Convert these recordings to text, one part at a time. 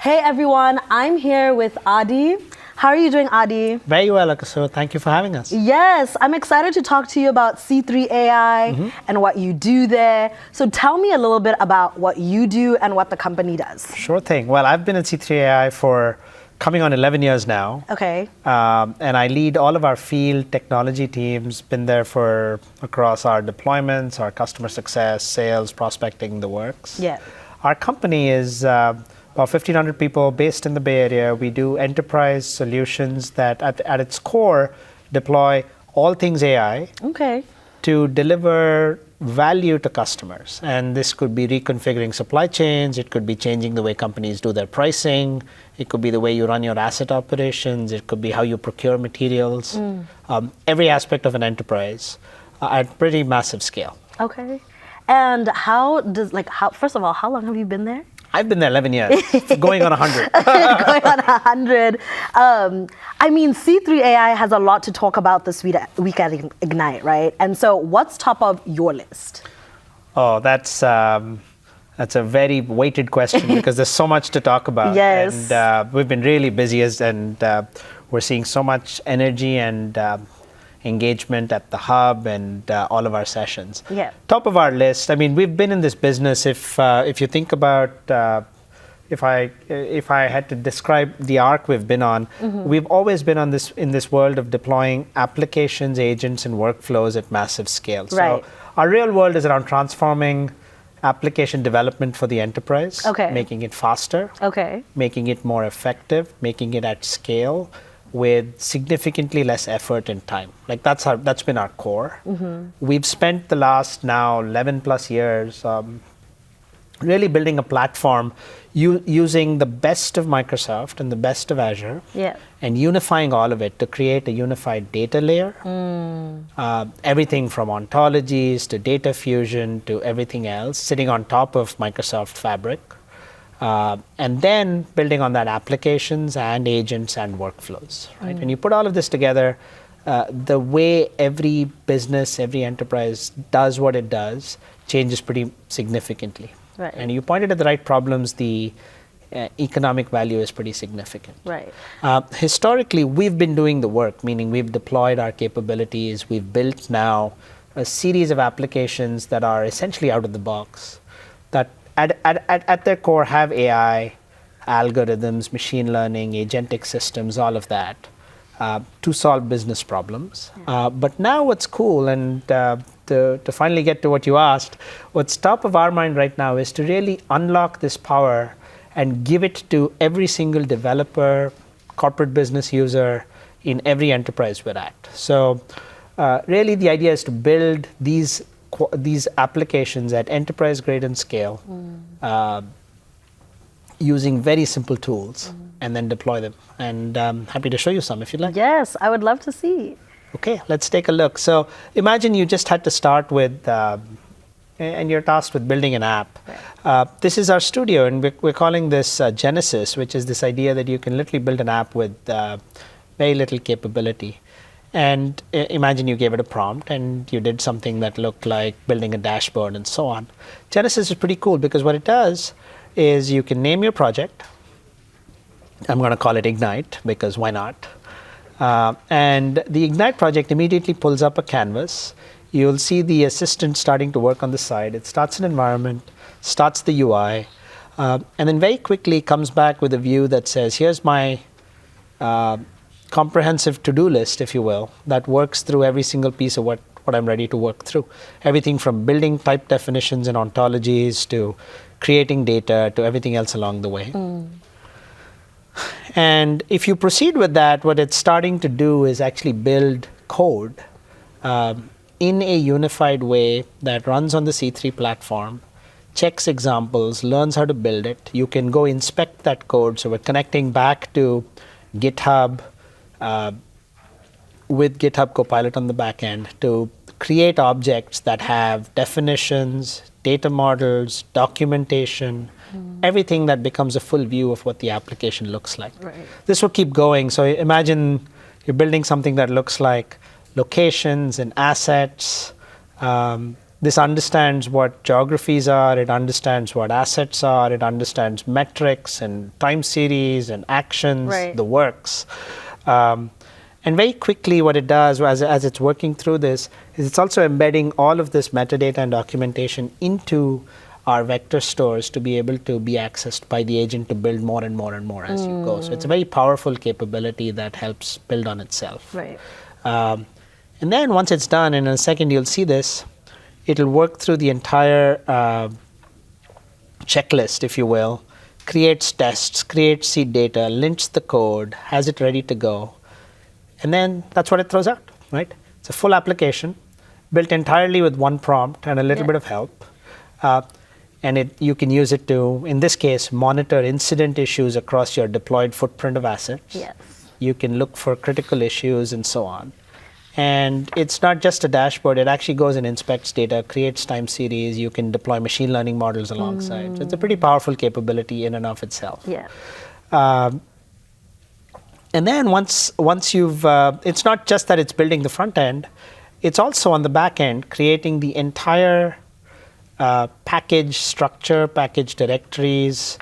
Hey everyone, I'm here with Adi. How are you doing, Adi? Very well, 𝗬𝗀𝗀. Thank you for having us. Yes, I'm excited to talk to you about C3 AI and what you do there. So tell me a little bit about what you do and what the company does. Sure thing. Well, I've been at C3 AI for coming on 11 years now. Okay. And I lead all of our field technology teams, been there for across our deployments, our customer success, sales, prospecting, the works. Yeah. Our company is about 1,500 people based in the Bay Area. We do enterprise solutions that at its core deploy all things AI to deliver value to customers. And this could be reconfiguring supply chains, it could be changing the way companies do their pricing, it could be the way you run your asset operations, it could be how you procure materials, every aspect of an enterprise at pretty massive scale. Okay. And first of all, how long have you been there? I've been there 11 years, going on 100. Going on 100. I mean, C3 AI has a lot to talk about this week at Ignite, right? And so what's top of your list? Oh, that's a very weighted question because there's so much to talk about. Yes. And we've been really busy and we're seeing so much energy and engagement at the hub and all of our sessions. Yeah. Top of our list, I mean, we've been in this business. If you think about, if I had to describe the arc we've been on, we've always been on in this world of deploying applications, agents, and workflows at massive scale. Right. So our real world is around transforming application development for the enterprise, making it faster, making it more effective, making it at scale, with significantly less effort and time. Like that's been our core. We've spent the last now 11 plus years really building a platform using the best of Microsoft and the best of Azure and unifying all of it to create a unified data layer. Everything from ontologies to data fusion to everything else sitting on top of Microsoft Fabric. And then building on that applications and agents and workflows, right? When you put all of this together, the way every business, every enterprise does what it does changes pretty significantly. Right. And you pointed at the right problems, the economic value is pretty significant. Right. Historically, we've been doing the work, meaning we've deployed our capabilities, we've built now a series of applications that are essentially out of the box, that at their core have AI, algorithms, machine learning, agentic systems, all of that, to solve business problems. But now what's cool, and to finally get to what you asked, what's top of our mind right now is to really unlock this power and give it to every single developer, corporate business user in every enterprise we're at. So really the idea is to build these applications at enterprise grade and scale using very simple tools and then deploy them. And I'm happy to show you some if you'd like. Yes, I would love to see. Okay, let's take a look. So imagine you just had to start with, and you're tasked with building an app. Right. This is our studio, and we're calling this Genesis, which is this idea that you can literally build an app with very little capability. And imagine you gave it a prompt and you did something that looked like building a dashboard and so on. Genesis is pretty cool because what it does is you can name your project. I'm going to call it Ignite because why not? And the Ignite project immediately pulls up a canvas. You'll see the assistant starting to work on the side. It starts an environment, starts the UI, and then very quickly comes back with a view that says, here's my comprehensive to-do list, if you will, that works through every single piece of what I'm ready to work through. Everything from building type definitions and ontologies to creating data to everything else along the way. And if you proceed with that, what it's starting to do is actually build code in a unified way that runs on the C3 platform, checks examples, learns how to build it. You can go inspect that code. So we're connecting back to GitHub with GitHub Copilot on the back end to create objects that have definitions, data models, documentation, everything that becomes a full view of what the application looks like. Right. This will keep going. So imagine you're building something that looks like locations and assets, This understands what geographies are, it understands what assets are, it understands metrics and time series and actions, the works. And very quickly what it does as it's working through this is it's also embedding all of this metadata and documentation into our vector stores to be able to be accessed by the agent to build more and more and more as you go. So it's a very powerful capability that helps build on itself. Right. And then once it's done, in a second you'll see this, it'll work through the entire checklist, if you will, creates tests, creates seed data, lints the code, has it ready to go. And then that's what it throws out, right? It's a full application built entirely with one prompt and a little bit of help. And you can use it to, in this case, monitor incident issues across your deployed footprint of assets. Yes. You can look for critical issues and so on. And it's not just a dashboard, it actually goes and inspects data, creates time series, you can deploy machine learning models alongside. So it's a pretty powerful capability in and of itself. Yeah. And then once you've, it's not just that it's building the front end, it's also on the back end creating the entire package structure, package directories,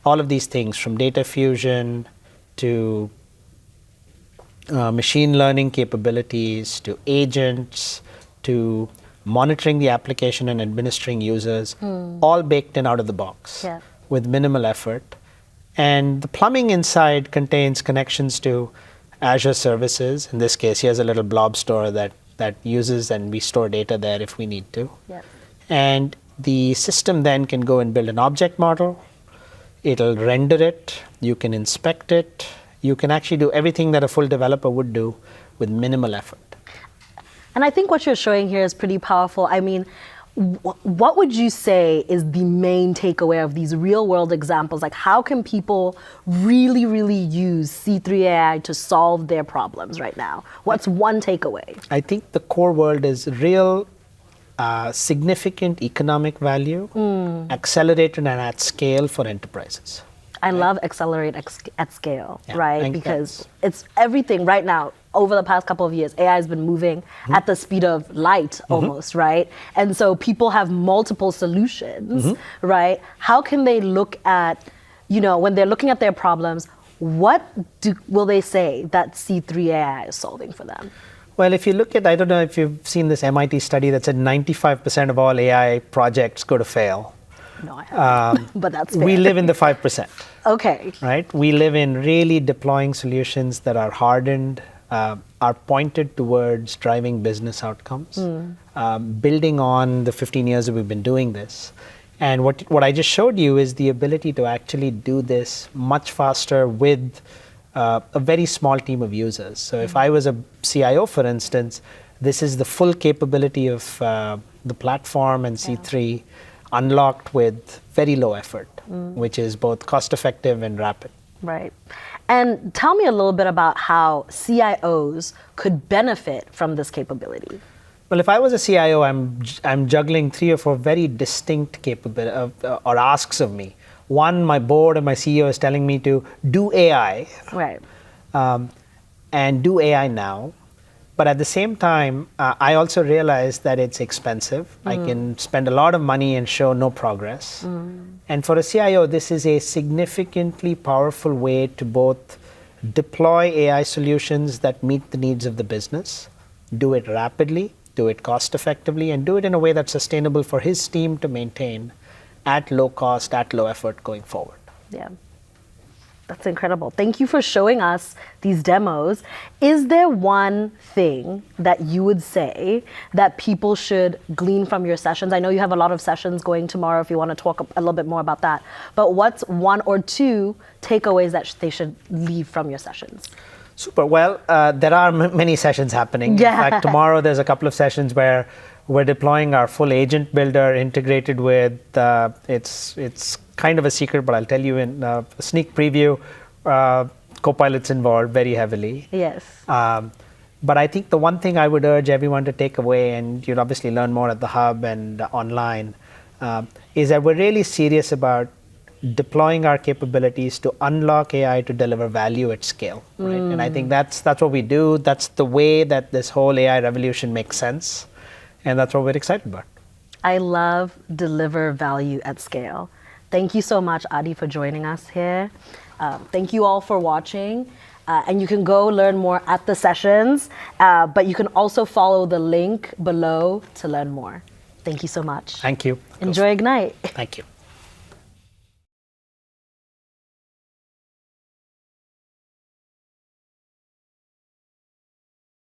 all of these things from data fusion to machine learning capabilities, to agents, to monitoring the application and administering users, all baked in out of the box with minimal effort. And the plumbing inside contains connections to Azure services. In this case, here's a little blob store that uses, and we store data there if we need to. And the system then can go and build an object model. It'll render it. You can inspect it. You can actually do everything that a full developer would do with minimal effort. And I think what you're showing here is pretty powerful. I mean, what would you say is the main takeaway of these real world examples? Like, how can people really, really use C3 AI to solve their problems right now? What's one takeaway? I think the core word is real significant economic value, accelerated and at scale for enterprises. I love accelerate at scale, right? Because it's everything right now. Over the past couple of years, AI has been moving at the speed of light almost, right? And so people have multiple solutions, right? How can they look at, when they're looking at their problems, what will they say that C3 AI is solving for them? Well, if you look at, I don't know if you've seen this MIT study that said 95% of all AI projects go to fail. No, I haven't, but that's fair. We live in the 5%. Okay. Right? We live in really deploying solutions that are hardened, are pointed towards driving business outcomes, building on the 15 years that we've been doing this. And what I just showed you is the ability to actually do this much faster with a very small team of users. So if I was a CIO, for instance, this is the full capability of the platform and C3 unlocked with very low effort, which is both cost effective and rapid. Right. And tell me a little bit about how CIOs could benefit from this capability. Well, if I was a CIO, I'm juggling 3 or 4 very distinct capabilities or asks of me. One, my board and my CEO is telling me to do AI, right, and do AI now. But at the same time, I also realize that it's expensive. I can spend a lot of money and show no progress. And for a CIO, this is a significantly powerful way to both deploy AI solutions that meet the needs of the business, do it rapidly, do it cost effectively, and do it in a way that's sustainable for his team to maintain at low cost, at low effort going forward. Yeah. That's incredible. Thank you for showing us these demos. Is there one thing that you would say that people should glean from your sessions? I know you have a lot of sessions going tomorrow if you want to talk a little bit more about that. But what's 1 or 2 takeaways that they should leave from your sessions? Super. Well, there are many sessions happening. Yeah. In fact, tomorrow there's a couple of sessions where we're deploying our full agent builder integrated with, it's kind of a secret, but I'll tell you in a sneak preview, Copilot's involved very heavily. Yes. But I think the one thing I would urge everyone to take away, and you'll obviously learn more at the Hub and online, is that we're really serious about deploying our capabilities to unlock AI to deliver value at scale. Right? And I think that's what we do. That's the way that this whole AI revolution makes sense. And that's what we're excited about. I love deliver value at scale. Thank you so much, Adi, for joining us here. Thank you all for watching. And you can go learn more at the sessions, but you can also follow the link below to learn more. Thank you so much. Thank you. Enjoy Ignite. Thank you.